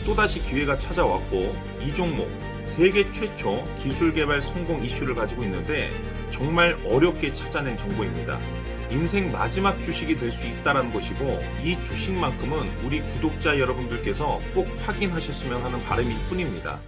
또다시 기회가 찾아왔고 이 종목 세계 최초 기술 개발 성공 이슈를 가지고 있는데 정말 어렵게 찾아낸 정보입니다. 인생 마지막 주식이 될 수 있다는 것이고 이 주식만큼은 우리 구독자 여러분들께서 꼭 확인하셨으면 하는 바람일 뿐입니다.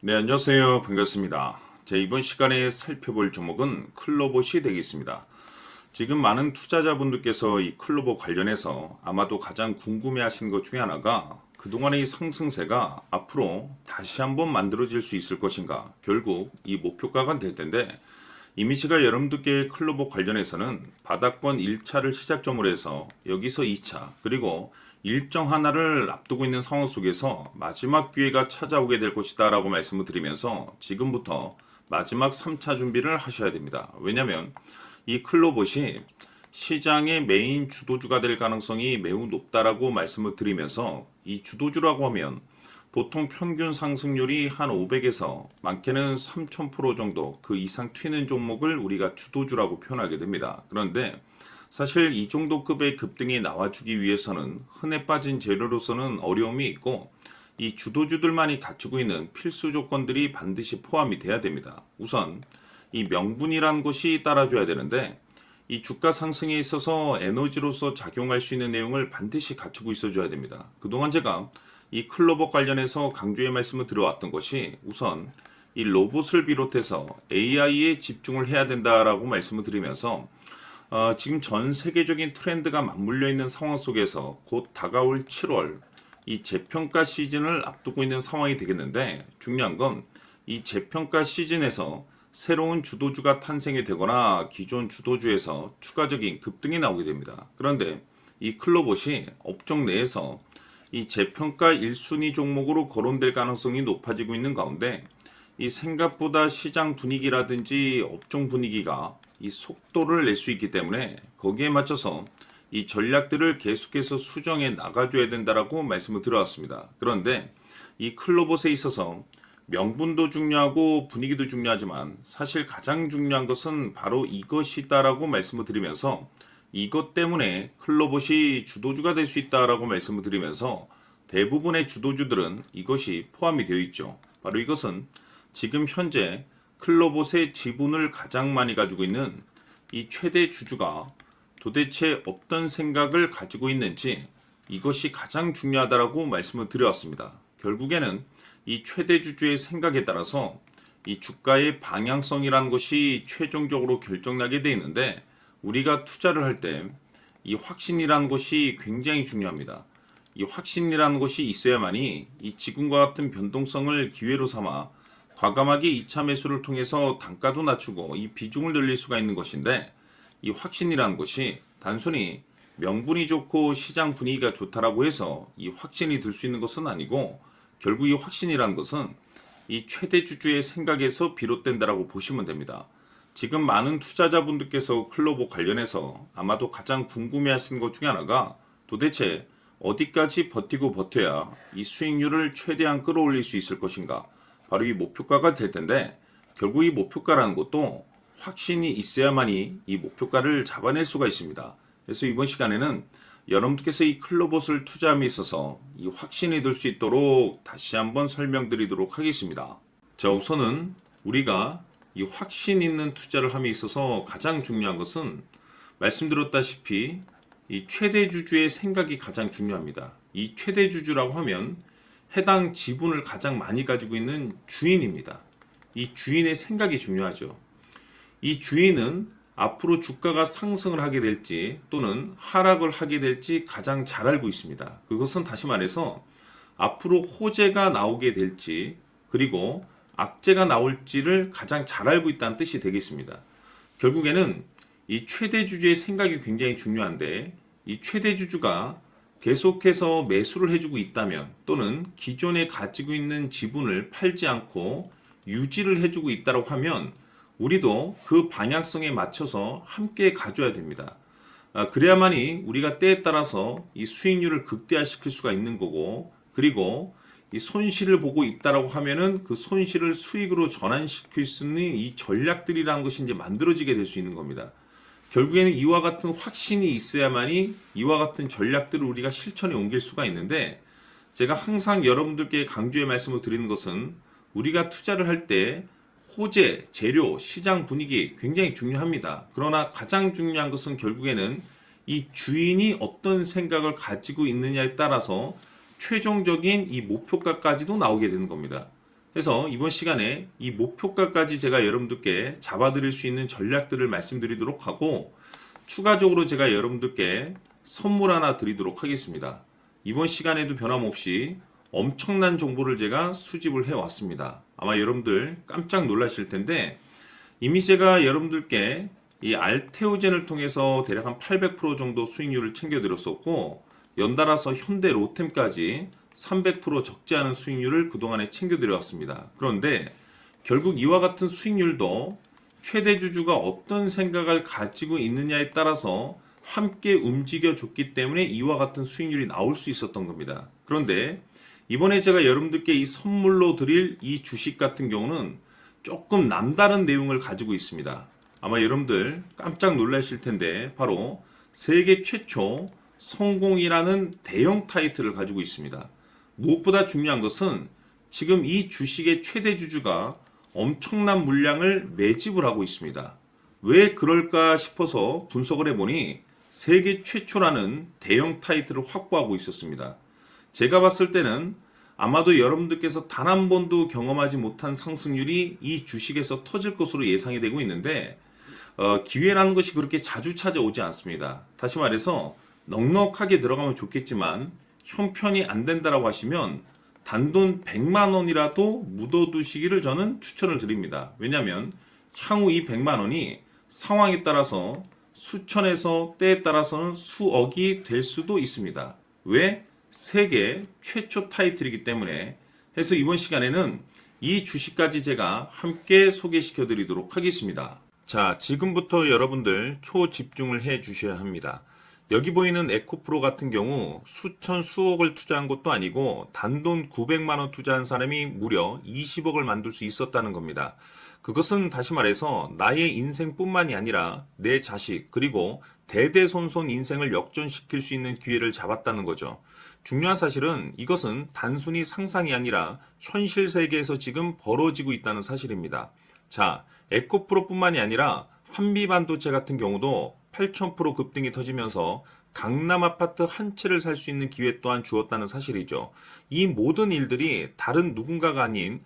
네, 안녕하세요. 반갑습니다. 이번 시간에 살펴볼 종목은 클로봇이 되겠습니다. 지금 많은 투자자분들께서 이 클로봇 관련해서 아마도 가장 궁금해하시는 것 중에 하나가 그동안의 이 상승세가 앞으로 다시 한번 만들어질 수 있을 것인가, 결국 이 목표가가 될 텐데, 이미 제가 여러분들께 클로봇 관련해서는 바닥권 1차를 시작점으로 해서 여기서 2차 그리고 일정 하나를 앞두고 있는 상황 속에서 마지막 기회가 찾아오게 될 것이다 라고 말씀을 드리면서 지금부터 마지막 3차 준비를 하셔야 됩니다. 왜냐하면 이 클로봇이 시장의 메인 주도주가 될 가능성이 매우 높다라고 말씀을 드리면서, 이 주도주라고 하면 보통 평균 상승률이 한 500에서 많게는 3000% 정도 그 이상 튀는 종목을 우리가 주도주라고 표현하게 됩니다. 그런데 사실 이 정도 급의 급등이 나와주기 위해서는 흔해 빠진 재료로서는 어려움이 있고, 이 주도주들만이 갖추고 있는 필수 조건들이 반드시 포함이 돼야 됩니다. 우선 이 명분이란 것이 따라줘야 되는데, 이 주가 상승에 있어서 에너지로서 작용할 수 있는 내용을 반드시 갖추고 있어줘야 됩니다. 그동안 제가 이 클로봇 관련해서 강조의 말씀을 드려왔던 것이 우선 이 로봇을 비롯해서 AI에 집중을 해야 된다라고 말씀을 드리면서, 지금 전 세계적인 트렌드가 맞물려 있는 상황 속에서 곧 다가올 7월 이 재평가 시즌을 앞두고 있는 상황이 되겠는데, 중요한 건 이 재평가 시즌에서 새로운 주도주가 탄생이 되거나 기존 주도주에서 추가적인 급등이 나오게 됩니다. 그런데 이 클로봇이 업종 내에서 이 재평가 1순위 종목으로 거론될 가능성이 높아지고 있는 가운데, 이 생각보다 시장 분위기라든지 업종 분위기가 이 속도를 낼 수 있기 때문에 거기에 맞춰서 이 전략들을 계속해서 수정해 나가줘야 된다라고 말씀을 드려왔습니다. 그런데 이 클로봇에 있어서 명분도 중요하고 분위기도 중요하지만 사실 가장 중요한 것은 바로 이것이다라고 말씀을 드리면서, 이것 때문에 클로봇이 주도주가 될 수 있다라고 말씀을 드리면서 대부분의 주도주들은 이것이 포함이 되어 있죠. 바로 이것은 지금 현재 클로봇의 지분을 가장 많이 가지고 있는 이 최대 주주가 도대체 어떤 생각을 가지고 있는지, 이것이 가장 중요하다라고 말씀을 드려왔습니다. 결국에는 이 최대 주주의 생각에 따라서 이 주가의 방향성이라는 것이 최종적으로 결정나게 되어 있는데, 우리가 투자를 할 때 이 확신이라는 것이 굉장히 중요합니다. 이 확신이라는 것이 있어야만이 이 지금과 같은 변동성을 기회로 삼아 과감하게 2차 매수를 통해서 단가도 낮추고 이 비중을 늘릴 수가 있는 것인데, 이 확신이라는 것이 단순히 명분이 좋고 시장 분위기가 좋다라고 해서 이 확신이 들 수 있는 것은 아니고, 결국 이 확신이라는 것은 이 최대 주주의 생각에서 비롯된다라고 보시면 됩니다. 지금 많은 투자자분들께서 클로봇 관련해서 아마도 가장 궁금해하시는 것 중에 하나가 도대체 어디까지 버티고 버텨야 이 수익률을 최대한 끌어올릴 수 있을 것인가, 바로 이 목표가가 될 텐데, 결국 이 목표가라는 것도 확신이 있어야만이 이 목표가를 잡아낼 수가 있습니다. 그래서 이번 시간에는 여러분들께서 이 클로봇을 투자함에 있어서 이 확신이 들 수 있도록 다시 한번 설명드리도록 하겠습니다. 자, 우선은 우리가 이 확신 있는 투자를 함에 있어서 가장 중요한 것은 말씀드렸다시피 이 최대 주주의 생각이 가장 중요합니다. 이 최대 주주라고 하면 해당 지분을 가장 많이 가지고 있는 주인입니다. 이 주인의 생각이 중요하죠. 이 주인은 앞으로 주가가 상승을 하게 될지 또는 하락을 하게 될지 가장 잘 알고 있습니다. 그것은 다시 말해서 앞으로 호재가 나오게 될지 그리고 악재가 나올지를 가장 잘 알고 있다는 뜻이 되겠습니다. 결국에는 이 최대 주주의 생각이 굉장히 중요한데, 이 최대 주주가 계속해서 매수를 해주고 있다면 또는 기존에 가지고 있는 지분을 팔지 않고 유지를 해주고 있다고 하면 우리도 그 방향성에 맞춰서 함께 가져야 됩니다. 그래야만이 우리가 때에 따라서 이 수익률을 극대화시킬 수가 있는 거고, 그리고 이 손실을 보고 있다라고 하면은 그 손실을 수익으로 전환시킬 수 있는 이 전략들이라는 것이 이제 만들어지게 될 수 있는 겁니다. 결국에는 이와 같은 확신이 있어야만이 이와 같은 전략들을 우리가 실천에 옮길 수가 있는데, 제가 항상 여러분들께 강조의 말씀을 드리는 것은 우리가 투자를 할 때 호재, 재료, 시장 분위기 굉장히 중요합니다. 그러나 가장 중요한 것은 결국에는 이 주인이 어떤 생각을 가지고 있느냐에 따라서 최종적인 이 목표가까지도 나오게 되는 겁니다. 그래서 이번 시간에 이 목표가까지 제가 여러분들께 잡아드릴 수 있는 전략들을 말씀드리도록 하고, 추가적으로 제가 여러분들께 선물 하나 드리도록 하겠습니다. 이번 시간에도 변함없이 엄청난 정보를 제가 수집을 해왔습니다. 아마 여러분들 깜짝 놀라실 텐데, 이미 제가 여러분들께 이 알테오젠을 통해서 대략 한 800% 정도 수익률을 챙겨드렸었고, 연달아서 현대 로템까지 300% 적지 않은 수익률을 그동안에 챙겨드려왔습니다. 그런데 결국 이와 같은 수익률도 최대 주주가 어떤 생각을 가지고 있느냐에 따라서 함께 움직여줬기 때문에 이와 같은 수익률이 나올 수 있었던 겁니다. 그런데 이번에 제가 여러분들께 이 선물로 드릴 이 주식 같은 경우는 조금 남다른 내용을 가지고 있습니다. 아마 여러분들 깜짝 놀라실 텐데, 바로 세계 최초 성공이라는 대형 타이틀을 가지고 있습니다. 무엇보다 중요한 것은 지금 이 주식의 최대 주주가 엄청난 물량을 매집을 하고 있습니다. 왜 그럴까 싶어서 분석을 해보니 세계 최초라는 대형 타이틀을 확보하고 있었습니다. 제가 봤을 때는 아마도 여러분들께서 단 한 번도 경험하지 못한 상승률이 이 주식에서 터질 것으로 예상이 되고 있는데, 기회라는 것이 그렇게 자주 찾아오지 않습니다. 다시 말해서 넉넉하게 들어가면 좋겠지만 형편이 안 된다라고 하시면 단돈 100만 원이라도 묻어두시기를 저는 추천을 드립니다. 왜냐하면 향후 이 100만 원이 상황에 따라서 수천에서 때에 따라서는 수억이 될 수도 있습니다. 왜? 세계 최초 타이틀이기 때문에. 해서 이번 시간에는 이 주식까지 제가 함께 소개시켜 드리도록 하겠습니다. 자, 지금부터 여러분들 초집중을 해 주셔야 합니다. 여기 보이는 에코프로 같은 경우 수천 수억을 투자한 것도 아니고 단돈 900만 원 투자한 사람이 무려 20억을 만들 수 있었다는 겁니다. 그것은 다시 말해서 나의 인생뿐만이 아니라 내 자식 그리고 대대손손 인생을 역전시킬 수 있는 기회를 잡았다는 거죠. 중요한 사실은 이것은 단순히 상상이 아니라 현실 세계에서 지금 벌어지고 있다는 사실입니다. 자, 에코프로뿐만이 아니라 한미반도체 같은 경우도 8,000% 급등이 터지면서 강남 아파트 한 채를 살 수 있는 기회 또한 주었다는 사실이죠. 이 모든 일들이 다른 누군가가 아닌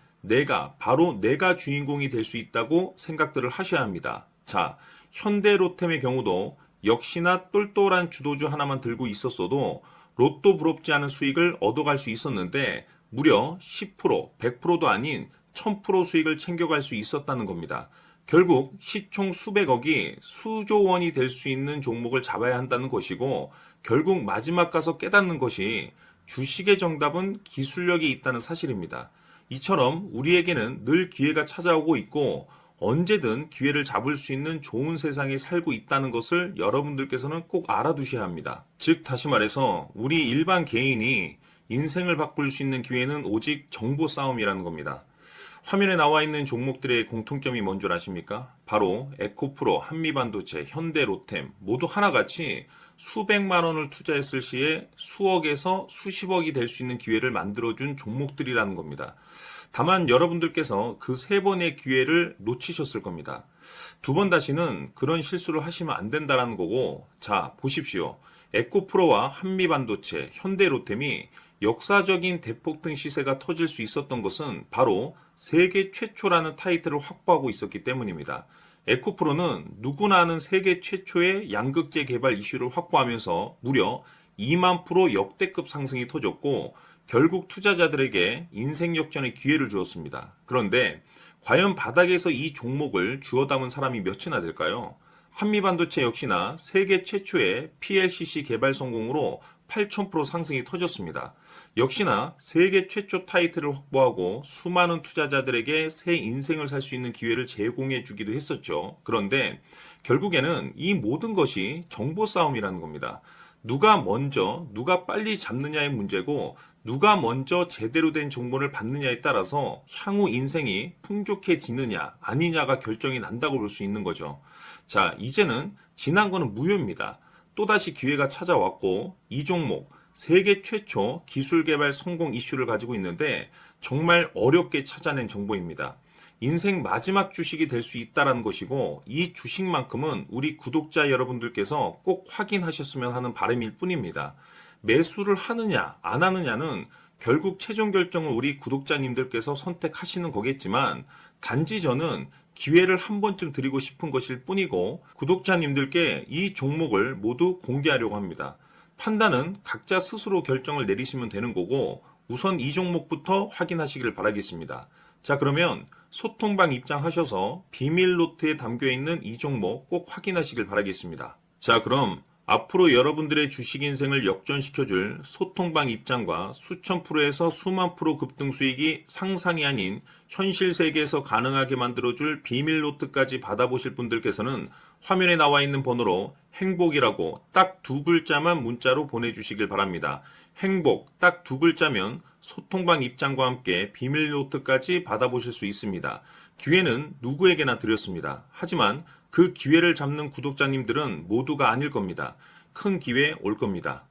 바로 내가 주인공이 될 수 있다고 생각들을 하셔야 합니다. 자, 현대로템의 경우도 역시나 똘똘한 주도주 하나만 들고 있었어도 로또 부럽지 않은 수익을 얻어갈 수 있었는데 무려 10%, 100%도 아닌 1000% 수익을 챙겨갈 수 있었다는 겁니다. 결국 시총 수백억이 수조 원이 될 수 있는 종목을 잡아야 한다는 것이고, 결국 마지막 가서 깨닫는 것이 주식의 정답은 기술력이 있다는 사실입니다. 이처럼 우리에게는 늘 기회가 찾아오고 있고 언제든 기회를 잡을 수 있는 좋은 세상에 살고 있다는 것을 여러분들께서는 꼭 알아두셔야 합니다. 즉 다시 말해서 우리 일반 개인이 인생을 바꿀 수 있는 기회는 오직 정보 싸움이라는 겁니다. 화면에 나와 있는 종목들의 공통점이 뭔 줄 아십니까? 바로 에코프로, 한미반도체, 현대로템 모두 하나같이 수백만 원을 투자했을 시에 수억에서 수십억이 될 수 있는 기회를 만들어준 종목들이라는 겁니다. 다만 여러분들께서 그 세 번의 기회를 놓치셨을 겁니다. 두 번 다시는 그런 실수를 하시면 안 된다는 거고, 자 보십시오. 에코프로와 한미반도체, 현대로템이 역사적인 대폭등 시세가 터질 수 있었던 것은 바로 세계 최초라는 타이틀을 확보하고 있었기 때문입니다. 에코프로는 누구나 아는 세계 최초의 양극재 개발 이슈를 확보하면서 무려 2만 프로 역대급 상승이 터졌고 결국 투자자들에게 인생 역전의 기회를 주었습니다. 그런데 과연 바닥에서 이 종목을 주워 담은 사람이 몇이나 될까요? 한미반도체 역시나 세계 최초의 PLCC 개발 성공으로 8,000% 상승이 터졌습니다. 역시나 세계 최초 타이틀을 확보하고 수많은 투자자들에게 새 인생을 살 수 있는 기회를 제공해 주기도 했었죠. 그런데 결국에는 이 모든 것이 정보 싸움이라는 겁니다. 누가 먼저, 누가 빨리 잡느냐의 문제고 누가 먼저 제대로 된 정보를 받느냐에 따라서 향후 인생이 풍족해지느냐 아니냐가 결정이 난다고 볼 수 있는 거죠. 자, 이제는 지난 거는 무효입니다. 또다시 기회가 찾아왔고 이 종목 세계 최초 기술 개발 성공 이슈를 가지고 있는데 정말 어렵게 찾아낸 정보입니다. 인생 마지막 주식이 될 수 있다는 것이고 이 주식만큼은 우리 구독자 여러분들께서 꼭 확인하셨으면 하는 바람일 뿐입니다. 매수를 하느냐 안 하느냐는 결국 최종 결정을 우리 구독자님들께서 선택하시는 거겠지만 단지 저는 기회를 한 번쯤 드리고 싶은 것일 뿐이고 구독자님들께 이 종목을 모두 공개하려고 합니다. 판단은 각자 스스로 결정을 내리시면 되는 거고 우선 이 종목부터 확인하시길 바라겠습니다. 자, 그러면 소통방 입장하셔서 비밀 노트에 담겨 있는 이 종목 꼭 확인하시길 바라겠습니다. 자, 그럼 앞으로 여러분들의 주식 인생을 역전시켜줄 소통방 입장과 수천 프로에서 수만 프로 급등 수익이 상상이 아닌 현실 세계에서 가능하게 만들어줄 비밀 노트까지 받아보실 분들께서는 화면에 나와 있는 번호로 행복이라고 딱 두 글자만 문자로 보내주시길 바랍니다. 행복 딱 두 글자면 소통방 입장과 함께 비밀 노트까지 받아보실 수 있습니다. 기회는 누구에게나 드렸습니다. 하지만 그 기회를 잡는 구독자님들은 모두가 아닐 겁니다. 큰 기회 올 겁니다.